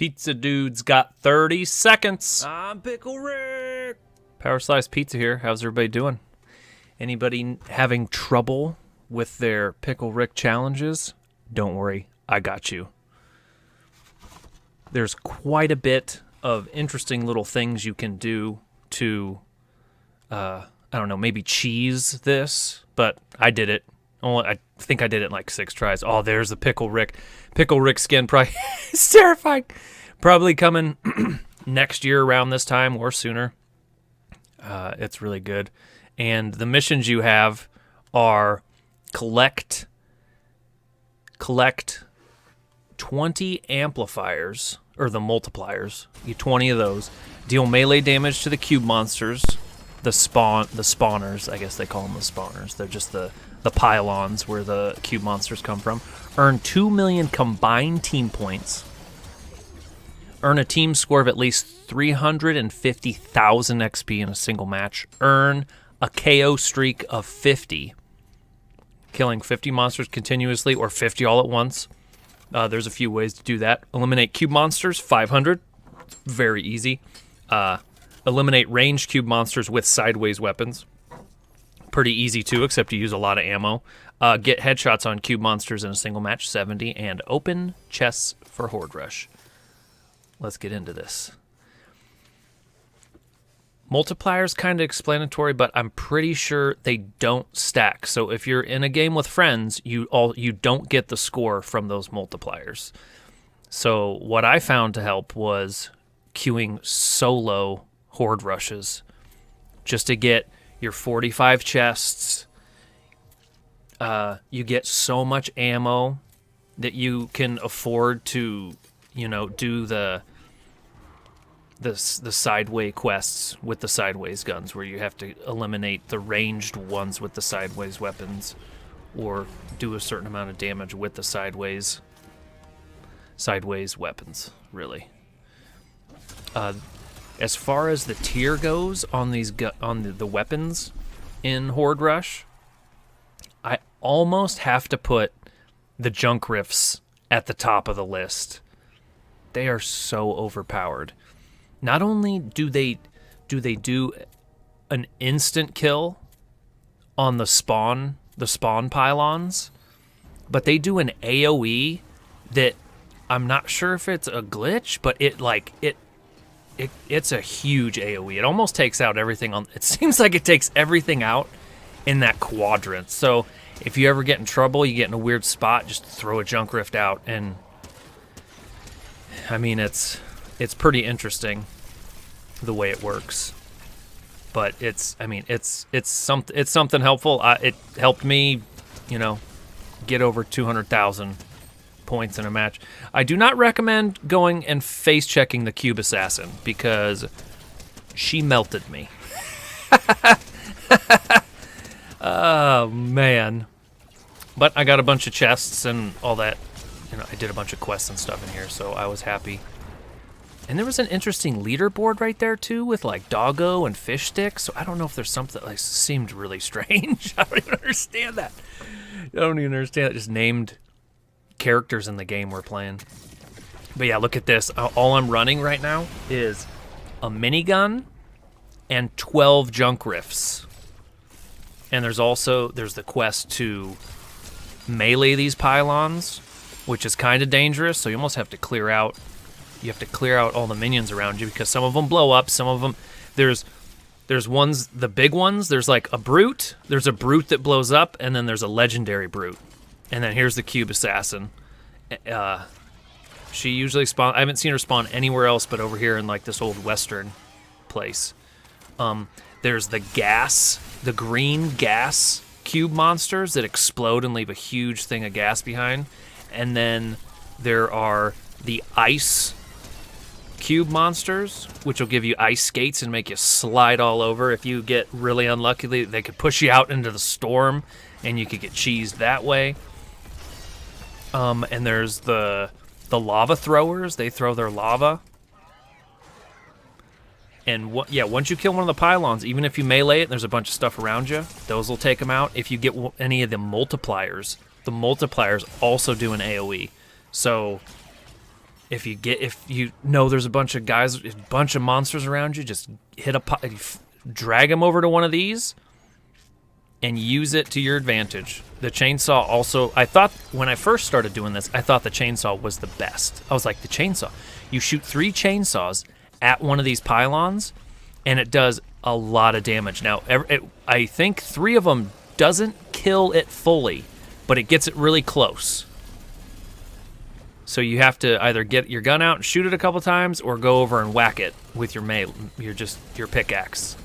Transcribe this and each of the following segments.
Pizza Dude's got 30 seconds. I'm Pickle Rick. PowerSlicePizza here. How's everybody doing? Anybody having trouble with their Pickle Rick challenges? Don't worry, I got you. There's quite a bit of interesting little things you can do to, I don't know, maybe cheese this, but I did it. I think I did it in like 6 tries. Oh, there's the Pickle Rick. Pickle Rick skin probably is terrifying. Probably coming next year around this time or sooner. It's really good. And the missions you have are collect 20 amplifiers, or the multipliers. You 20 of those. Deal melee damage to the cube monsters. The spawners, I guess they call them the spawners. They're just the pylons where the cube monsters come from. Earn 2 million combined team points. Earn a team score of at least 350,000 XP in a single match. Earn a KO streak of 50. Killing 50 monsters continuously or 50 all at once. There's a few ways to do that. Eliminate cube monsters, 500. Very easy. Eliminate ranged cube monsters with sideways weapons. Pretty easy too, except you use a lot of ammo. Get headshots on cube monsters in a single match, 70. And open chests for Horde Rush. Let's get into this. Multiplier's kind of explanatory, but I'm pretty sure they don't stack. So if you're in a game with friends, you don't get the score from those multipliers. So what I found to help was queuing solo Horde rushes, just to get your 45 chests. You get so much ammo that you can afford to, do the sideway quests with the sideways guns, where you have to eliminate the ranged ones with the sideways weapons, or do a certain amount of damage with the sideways weapons, really. As far as the tier goes on the weapons in Horde Rush, I almost have to put the junk riffs at the top of the list. They are so overpowered. Not only do they do an instant kill on the spawn pylons, but they do an AoE that I'm not sure if it's a glitch, but it's a huge AoE. It almost takes out everything it seems like it takes everything out in that quadrant. So if you ever get in trouble, you get in a weird spot, just throw a junk rift out, and I mean it's pretty interesting the way it works. But it's something helpful. It helped me, get over 200,000 points in a match. I do not recommend going and face checking the cube assassin, because she melted me. Oh man. But I got a bunch of chests and all that. I did a bunch of quests and stuff in here, so I was happy. And there was an interesting leaderboard right there too, with like doggo and fish sticks. So I don't know if there's something that seemed really strange. I don't even understand that. Just named characters in the game we're playing. But yeah, look at this. All I'm running right now is a minigun and 12 junk rifts. And there's the quest to melee these pylons, which is kind of dangerous. So you almost have to clear out. You have to clear out all the minions around you, because some of them blow up. Some of them, there's ones, the big ones. There's like a brute. There's a brute that blows up, and then there's a legendary brute. And then here's the cube assassin. She usually spawn. I haven't seen her spawn anywhere else but over here in like this old western place. There's the green gas cube monsters that explode and leave a huge thing of gas behind. And then there are the ice cube monsters, which will give you ice skates and make you slide all over. If you get really unlucky, they could push you out into the storm, and you could get cheesed that way. And there's the lava throwers. They throw their lava. And once you kill one of the pylons, even if you melee it and there's a bunch of stuff around you, those will take them out. If you get any of the multipliers also do an AoE. So If you know there's a bunch of guys, a bunch of monsters around you, just drag them over to one of these and use it to your advantage. The chainsaw also, I thought when I first started doing this, I thought the chainsaw was the best. I was like, the chainsaw. You shoot 3 chainsaws at one of these pylons, and it does a lot of damage. Now, I think 3 of them doesn't kill it fully, but it gets it really close. So you have to either get your gun out and shoot it a couple times, or go over and whack it with your your pickaxe.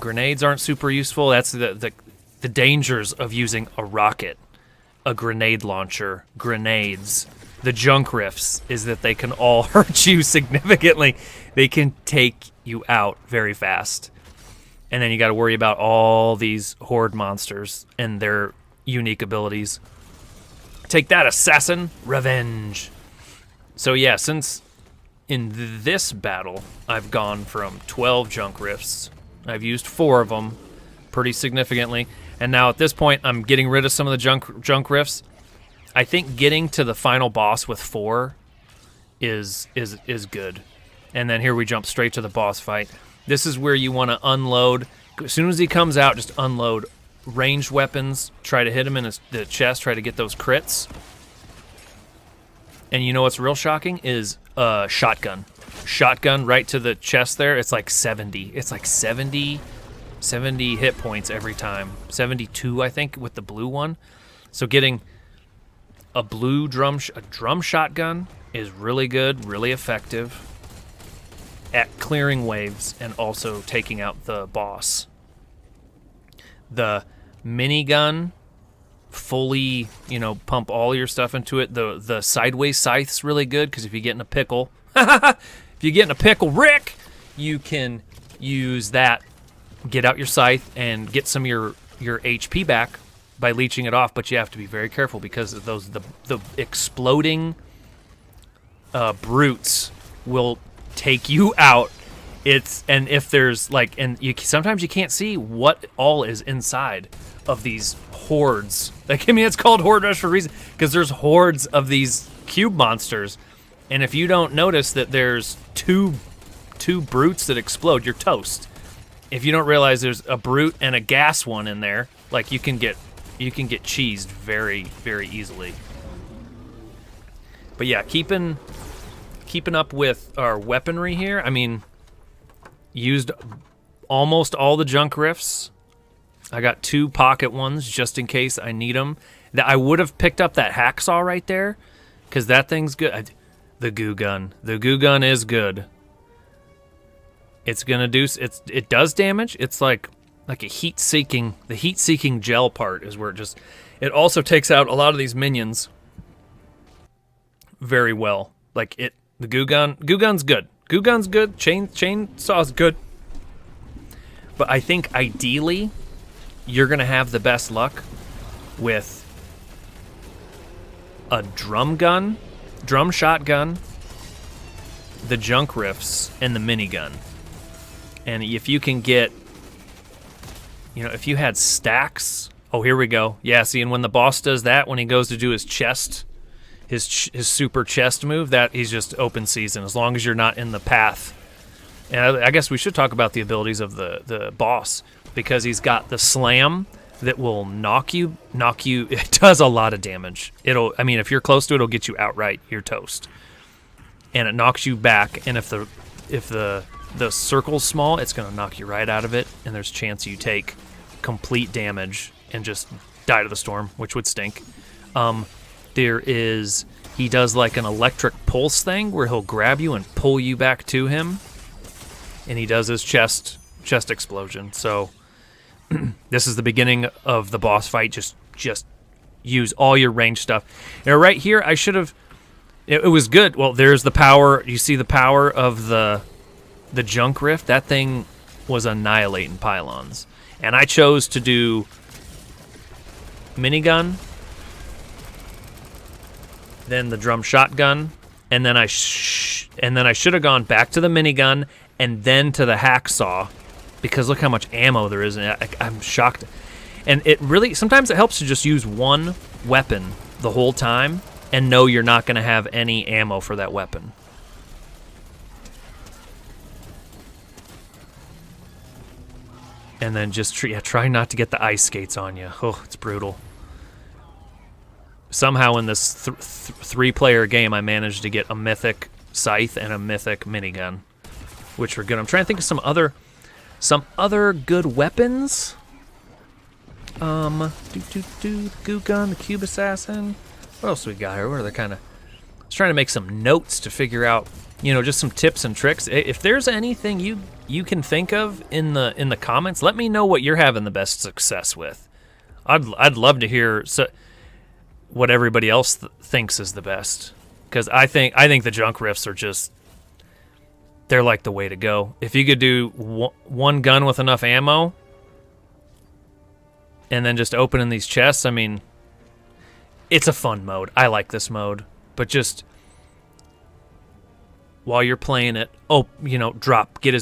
Grenades aren't super useful. That's the dangers of using a rocket, a grenade launcher, grenades. The junk rifts is that they can all hurt you significantly. They can take you out very fast. And then you got to worry about all these horde monsters and their unique abilities. Take that, assassin! Revenge! So yeah, since in this battle, I've gone from 12 junk rifts. I've used 4 of them pretty significantly. And now at this point, I'm getting rid of some of the junk rifts. I think getting to the final boss with 4 is good. And then here we jump straight to the boss fight. This is where you want to unload. As soon as he comes out, just unload ranged weapons. Try to hit him in the chest. Try to get those crits. And you know what's real shocking is shotgun. Shotgun right to the chest there. It's like 70. It's like 70 hit points every time. 72, I think, with the blue one. So getting a blue drum shotgun is really good, really effective at clearing waves and also taking out the boss. The minigun, fully, pump all your stuff into it. The sideways scythe's really good because if you get in a pickle, if you get in a pickle, Rick, you can use that, get out your scythe and get some of your HP back by leeching it off, but you have to be very careful because of the exploding brutes will take you out. And if there's sometimes you can't see what all is inside of these hordes. It's called Horde Rush for a reason because there's hordes of these cube monsters, and if you don't notice that there's two brutes that explode, you're toast. If you don't realize there's a brute and a gas one in there, you can get cheesed very, very easily. But yeah, keeping up with our weaponry here. I mean, used almost all the junk rifts. I got 2 pocket ones just in case I need them. I would have picked up that hacksaw right there because that thing's good. The goo gun. The goo gun is good. It's gonna do. It does damage. It's like a heat-seeking. The heat-seeking gel part is where it also takes out a lot of these minions very well. The goo gun. Goo gun's good. Goo gun's good. Chainsaw's good. But I think ideally, you're gonna have the best luck with a drum shotgun, the junk rifts, and the minigun. And if you can get, if you had stacks. Oh, here we go. Yeah, see, and when the boss does that, when he goes to do his chest, his super chest move, that he's just open season as long as you're not in the path. And I guess we should talk about the abilities of the boss because he's got the slam that will knock you. It does a lot of damage. If you're close to it, it'll get you outright. You're toast. And it knocks you back. And if the circle's small, it's going to knock you right out of it. And there's a chance you take complete damage and just die to the storm, which would stink. He does like an electric pulse thing where he'll grab you and pull you back to him. And he does his chest explosion. So this is the beginning of the boss fight. Just use all your range stuff. Now right here, I should have. It was good. Well, there's the power. You see the power of the junk rift. That thing was annihilating pylons. And I chose to do minigun, then the drum shotgun, and then I should have gone back to the minigun and then to the hacksaw, because look how much ammo there is. And I'm shocked. And it really sometimes it helps to just use one weapon the whole time, and know you're not going to have any ammo for that weapon. And then just try not to get the ice skates on you. Oh, it's brutal. Somehow in this three-player game, I managed to get a mythic scythe and a mythic minigun, which were good. I'm trying to think of some other good weapons. The goo gun, the cube assassin. What else we got here? What are the kind of? I was trying to make some notes to figure out, just some tips and tricks. If there's anything you can think of in the comments, let me know what you're having the best success with. I'd love to hear what everybody else thinks is the best, because I think the junk rifts are just, they're like the way to go. If you could do one gun with enough ammo, and then just opening these chests, I mean, it's a fun mode. I like this mode, but just while you're playing it, get as